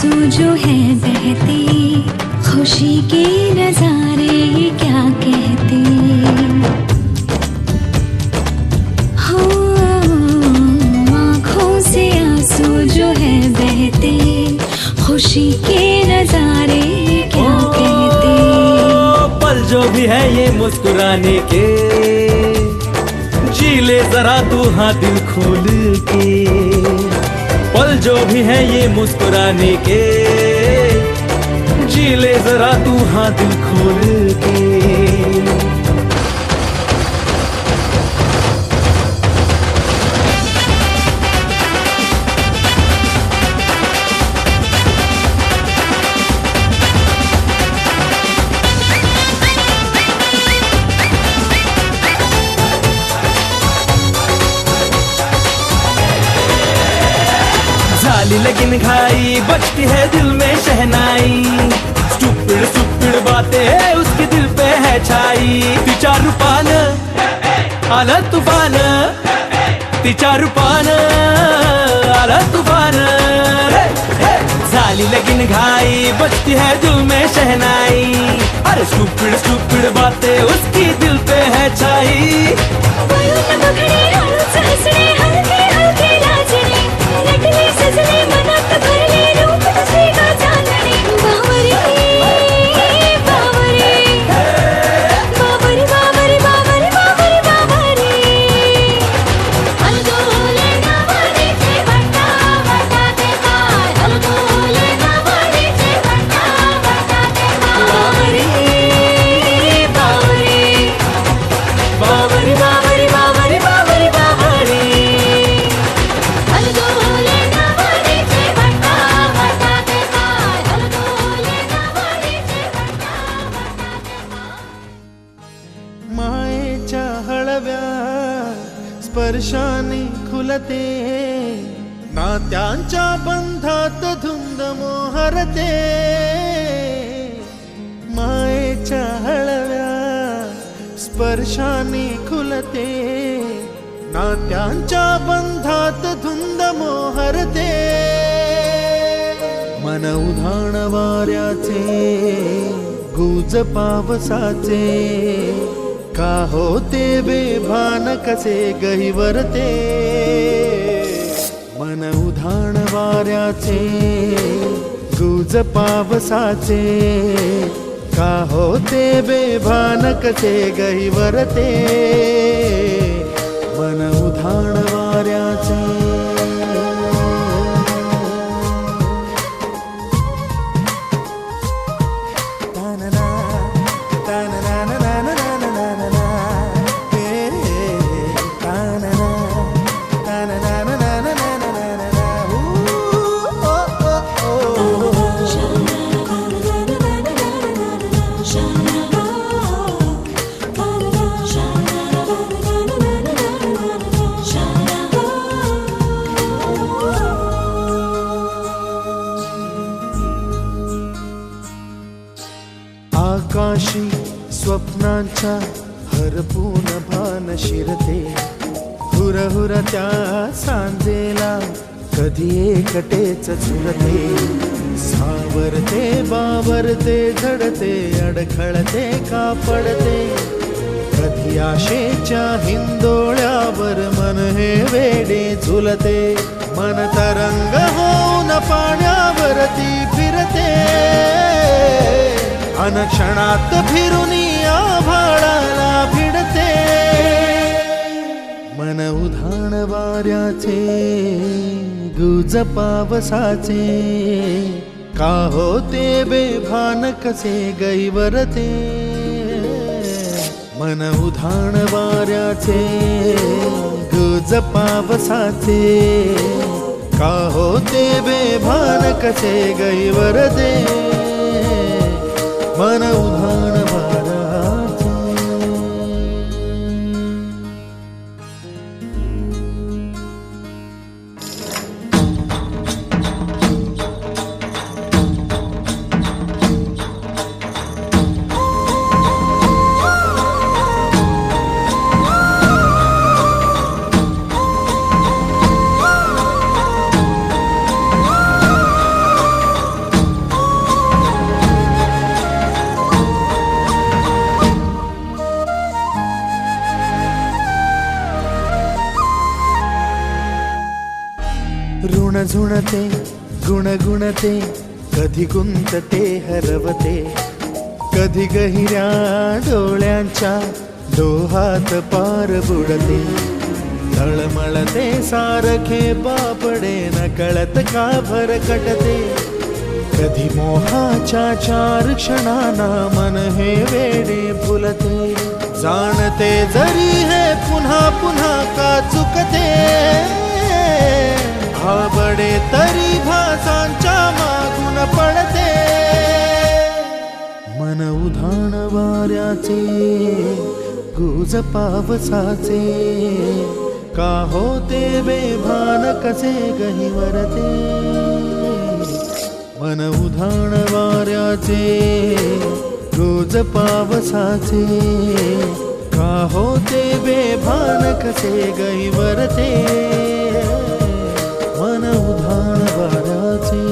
आंसू जो है बहते, खुशी के नजारे क्या कहते। हो आँखों से आंसू जो है बहते, खुशी के नजारे क्या कहते। पल जो भी है ये मुस्कुराने के, जी ले जरा तू हाँ दिल खोल के। पल जो भी है ये मुस्कुराने के, जी ले जरा तू हाँ दिल खोल के। जाली लगन खाई बजती है दिल में शहनाई, स्टूपिड स्टूपिड बातें उसके दिल पे है छाई। तिचा रूपान आला तूफान, तिचा रूपान आला तूफान। जाली लगन खाई बजती है दिल में शहनाई, अरे स्टूपिड स्टूपिड बातें उसकी दिल पे है छाई। मायेच्या हळव्या स्पर्शाने खुलते, नात्यांच्या बंधात धुंद मोहरते। मायेच्या हळव्या स्पर्शाने खुलते, नात्यांच्या बंधात धुंद मोहरते। मन उधाण वाऱ्याचे, गुज पावसाचे, का होते बेभान कसे गहिवरते। मन उधाण वाऱ्याचे, गुज पावसाचे, का होते बेभान कसे गहिवरते। मन उधाण वाऱ्याचे। आकाशी स्वप्नांच्या हरपून भान शिरते, हुरहुर त्या सांजेला कधी एकटेच झुरते। सावरते बावरते झडते, अडखळते का पडते, कधी आशेच्या हिंदोळ्यावर मन हे वेडे झुलते। मन तरंग होऊन पाण्यावरती फिरते, अनक्षणात फिरुनी आभाळाला भिडते। मन उधाण वाऱ्याचे, गुज पावसाचे, का होते बेभान कसे गैवरते। मन उधाण वाऱ्याचे, गुज पावसाचे, का होते बेभान कसे गैवरते। मन उधाण वाऱ्याचे। झुणझुणते गुणगुणते कधी गुंतते हरवते कधी गहिऱ्या डोळ्यांच्या डोहात पार बुडते तळमळते सारखे बापडे नकळत का भरकटते कधी मोहाच्या 4 क्षणांना मन हे वेडे फुलते जाणते जरी हे पुन्हा पुन्हा का चुकते आवडे तरी भासांच्या मागून पडते मन उधाण वाऱ्याचे गुज पावसाचे का होते बेभान कसे गहिवरते मन उधाण वाऱ्याचे गुज पावसाचे का होते बेभान कसे गहिवरते मन उधाण वाऱ्याचे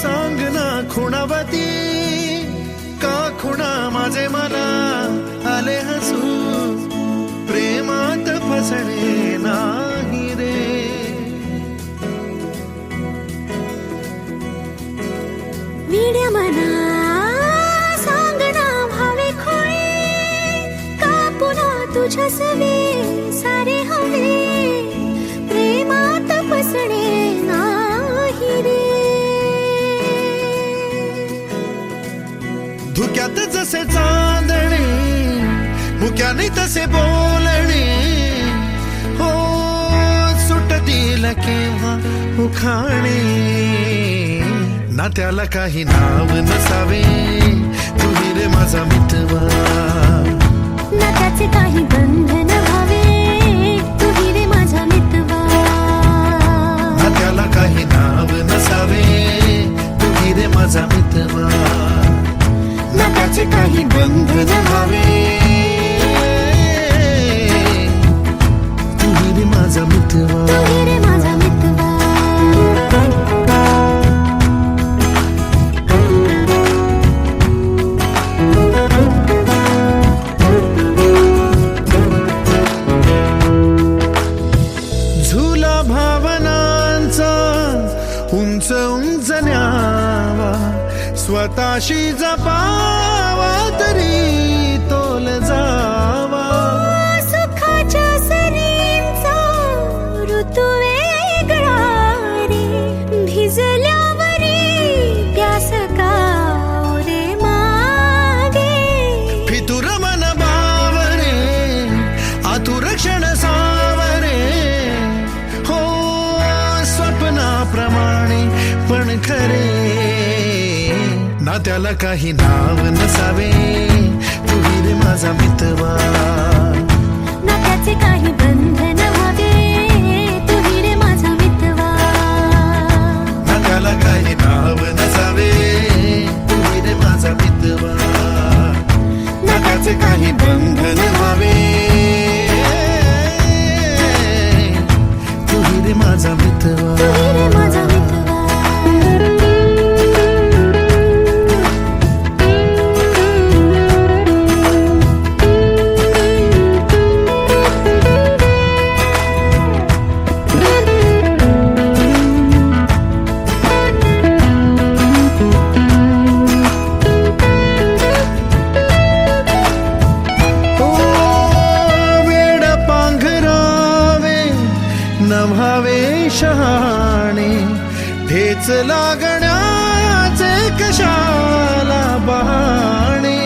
सांग ना खुणावती का खुणा माझे मला आले हसू प्रेमात फसणे नाही रे विड्या मना सांग ना भावे खोळे का पुन्हा तुझ्या सवे सारे हवे प्रेमात फसणे नाही रे धुक्यात जसे चांदणे मुक्याने तसे बोलणे हो सुटतील केव्हा उखाणे ना त्याला काही नाव नसावे तुही रे माझा मितवा ना त्याचे काही बंधन व्हावे तुही रे माझा मितवा ना त्याला काही नाव नसावे तुही रे माझा मितवा ना त्याचे काही बंधन व्हावे तुही रे माझा मितवा तुही रे माझा मितवा झुला भावनांचा उंच उंच न्यावा स्वतःशी जपावा तरी तोल जावा सुखाच्या सरींचा ऋतू वेगळा रे भिजल्यावरी प्यास का रे मागे फितुर मन बावरे आतुर क्षण सावरे हो स्वप्नाप्रमाणे पण खरे ना त्याला काही नाव नसावे तुही रे माझा मितवा ना त्याचे काही बंधन व्हावे तुही रे माझा मितवा ना त्याला काही नाव नसावे तुही रे माझा मितवा ना त्याचे काही बंधन व्हावे तुही रे माझा मितवा तुही रे माझा मितवा नव्हावे शहाणे ठेच लागण्याचे कशाला बहाणे